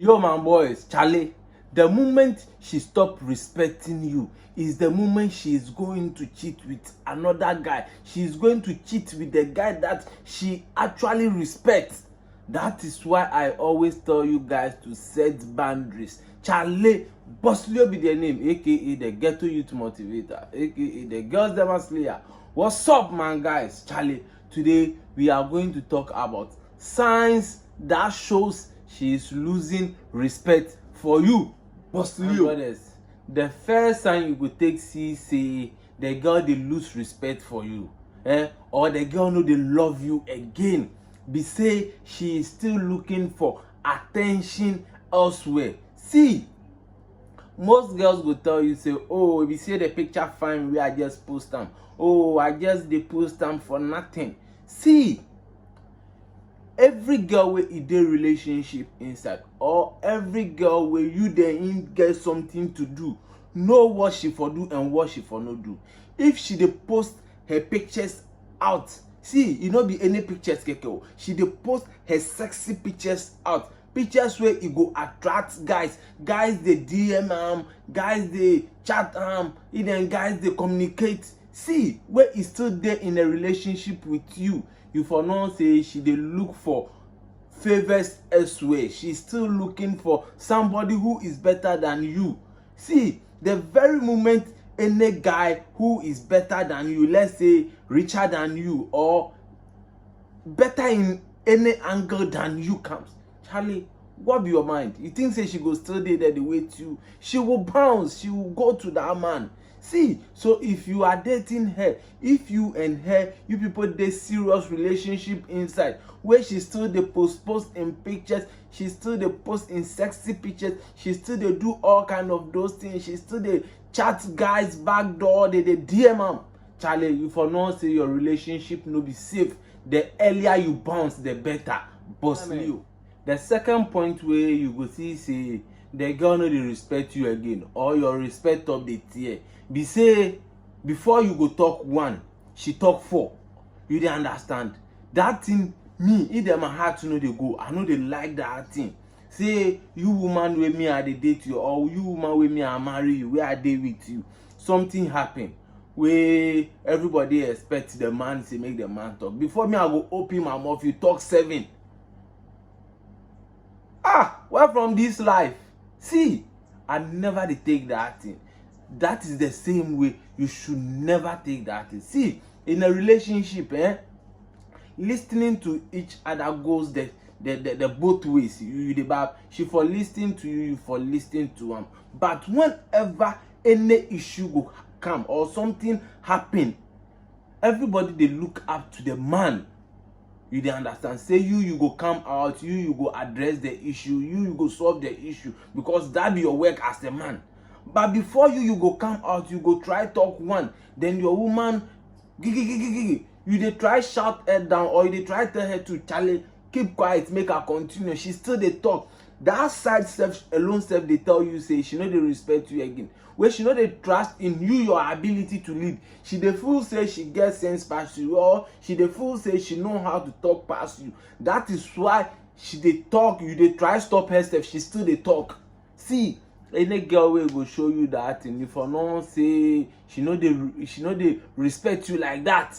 Yo, my boys, Charlie, the moment she stop respecting you is the moment she is going to cheat with another guy. She is going to cheat with the guy that she actually respects. That is why I always tell you guys to set boundaries. Charlie, Boslio be their name, aka the Ghetto Youth Motivator, aka the Girls Demo Slayer. What's up, man, guys? Charlie, today we are going to talk about signs that shows she is losing respect for you. Boslio, brothers, the first sign you go take see say the girl dey lose respect for you, or the girl no dey love you again, be say she is still looking for attention elsewhere. See, most girls go tell you say, oh, if you see the picture fine wey I just post am, oh, I just dey post am for nothing. See, every girl wey e dey relationship inside, or every girl wey you dey in get something to do, know what she for do and what she for no do. If she dey post her pictures out, see, e no be any pictures keke o, she dey post her sexy pictures out, pictures wey e go attract guys dey DM am, guys dey chat am, even guys dey communicate. See, wey e still dey in a relationship with you, you for know say she dey look for favors elsewhere. She's still looking for somebody who is better than you. See, the very moment any guy who is better than you, let's say richer than you or better in any angle than you comes, Charlie, what be your mind? You think say she go still dey there dey wait you? She will bounce, she will go to that man. See, so if you are dating her, if you and her, you people dey serious relationship inside, where she still dey post in pictures, she still dey post in sexy pictures, she still dey do all kind of those things, she still dey chat guys back door, they DM am, Charlie, you for know say your relationship no be safe. The earlier you bounce, the better. Boss you. The second point where you go see say the girl no dey respect you again, or your respect of the tier, be say before you go talk one, she talk four. You dey understand? That thing, me, if dem my heart no dey go, I no dey like that thing. Say you woman wey me I dey date you, or you woman wey me I marry you, wey I dey with you, something happen wey everybody expect the man say make the man talk. Before me I go open my mouth, you talk seven. Where from this life? See, I never dey take that thing. That is the same way you should never take that thing. See, in a relationship, listening to each other goes the both ways. You the bab, she for listening to you, you for listening to him. But whenever any issue go come or something happen, everybody they look up to the man. You dey understand? Say you go come out, you go address the issue, you go solve the issue, because that be your work as a man. But before you go come out, you go try talk one, then your woman you dey try shout her down, or you dey try tell her to Charlie, keep quiet, make her continue. She still dey talk. That side self alone self dey tell you say she no dey respect you again, where she no dey trust in you, your ability to lead. She dey feel say she get sense pass you, or she dey feel say she know how to talk past you. That is why she dey talk, you dey try stop herself, she still dey talk. See, any girl wey go show you that thing, if for no say she no dey respect you like that,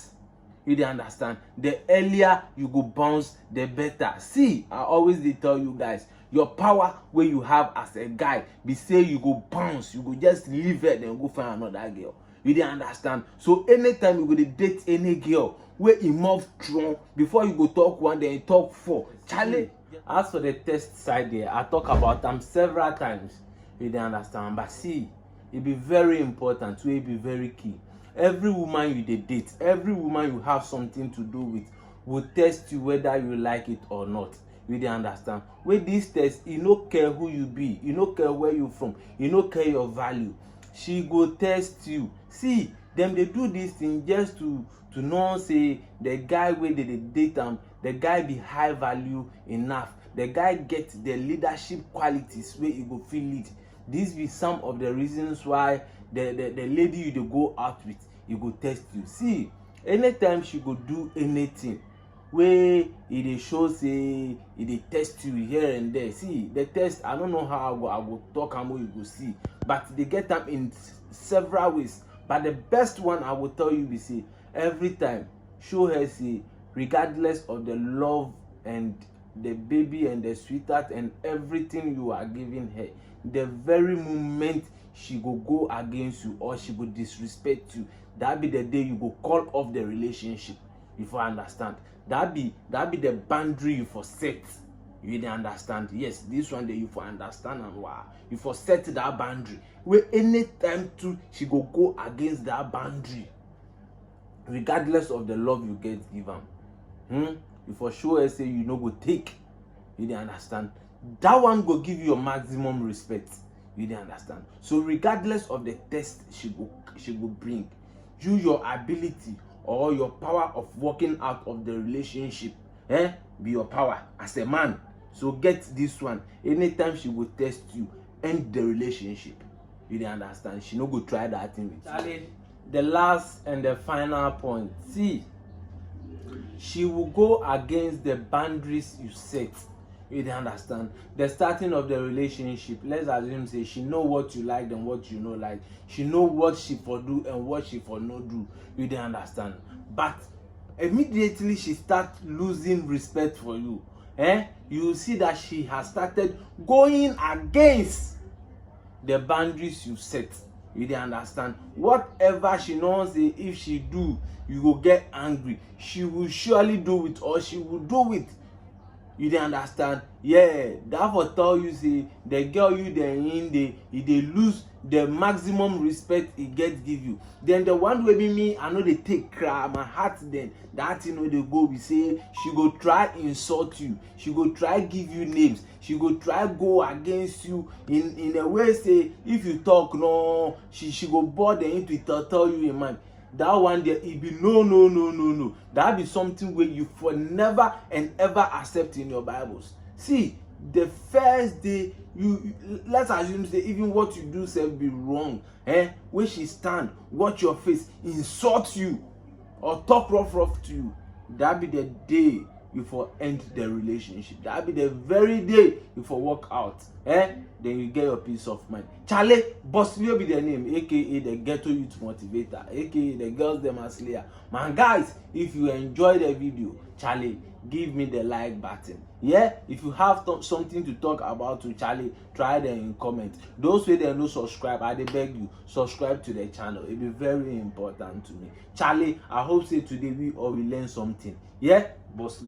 you dey understand? The earlier you go bounce, the better. See, I always dey tell you guys, your power wey you have as a guy be say you go bounce, you go just leave her then go find another girl. You dey understand? So anytime you go dey date any girl wey e move strong, before you go talk one, then you talk four. Charlie, as for the test side there, I talk about them several times. You dey understand? But see, it be very important, it be very key. Every woman you dey date, every woman you have something to do with, will test you whether you like it or not. You dey understand? With this test, you no care who you be, you no care where you from, you no care your value. She go test you. See, them they do this thing just to know say the guy where they date them, the guy be high value enough, the guy get the leadership qualities where you go feel lead. These be some of the reasons why the lady you dey go out with, you go test you. See, anytime she go do anything, wey e dey show say e dey test you here and there. See, the test, I don't know how I go talk am wey you go see, but they get am in several ways. But the best one I will tell you be say, every time show her say, regardless of the love and the baby and the sweetheart and everything you are giving her, the very moment she go against you or she go disrespect you, that be the day you go call off the relationship. You for understand? That be the boundary you for set. You dey understand? Yes, this one day you for understand and wow. You for set that boundary. Where anytime too she go against that boundary, regardless of the love you get give am. You for sure say you no go take. You dey understand? That one go give you your maximum respect. You dey understand? So regardless of the test she go bring, you your ability or your power of working out of the relationship, be your power as a man. So get this one. Anytime she will test you, end the relationship. You dey understand? She no go try that thing with you. The last and the final point. See, she will go against the boundaries you set. You dey understand? The starting of the relationship, let's assume say she know what you like and what you no like. She know what she for do and what she for no do. You dey understand? But immediately she start losing respect for you, you see that she has started going against the boundaries you set. You dey understand? Whatever she knows say, if she do, you go get angry. She will surely do it, or she will do it. You dey understand? Yeah, that for tell you say the girl you dey in dey lose the maximum respect he get give you. Then the one wey be me, I know they take cry my heart. Then that thing wey dey go be say she go try insult you, she go try give you names, she go try go against you in a way say if you talk no, she go bore into it, tell you in mind. That one there, it be no. That be something where you for never and ever accept in your Bibles. See, the first day let's assume say even what you do self be wrong, where she stand, watch your face, insult you or talk rough to you, that be the day you for end the relationship. That be the very day you for walk out. Then you get your peace of mind. Charlie, Boss will be the name, aka the Ghetto Youth Motivator, aka the Girls Them as Slayer. Man, guys, if you enjoy the video, Charlie, give me the like button. Yeah, if you have something to talk about to Charlie, try them in comment. Those who they no subscribe, I beg you, subscribe to the channel. It be very important to me. Charlie, I hope say today we all will learn something. Yeah, Boss.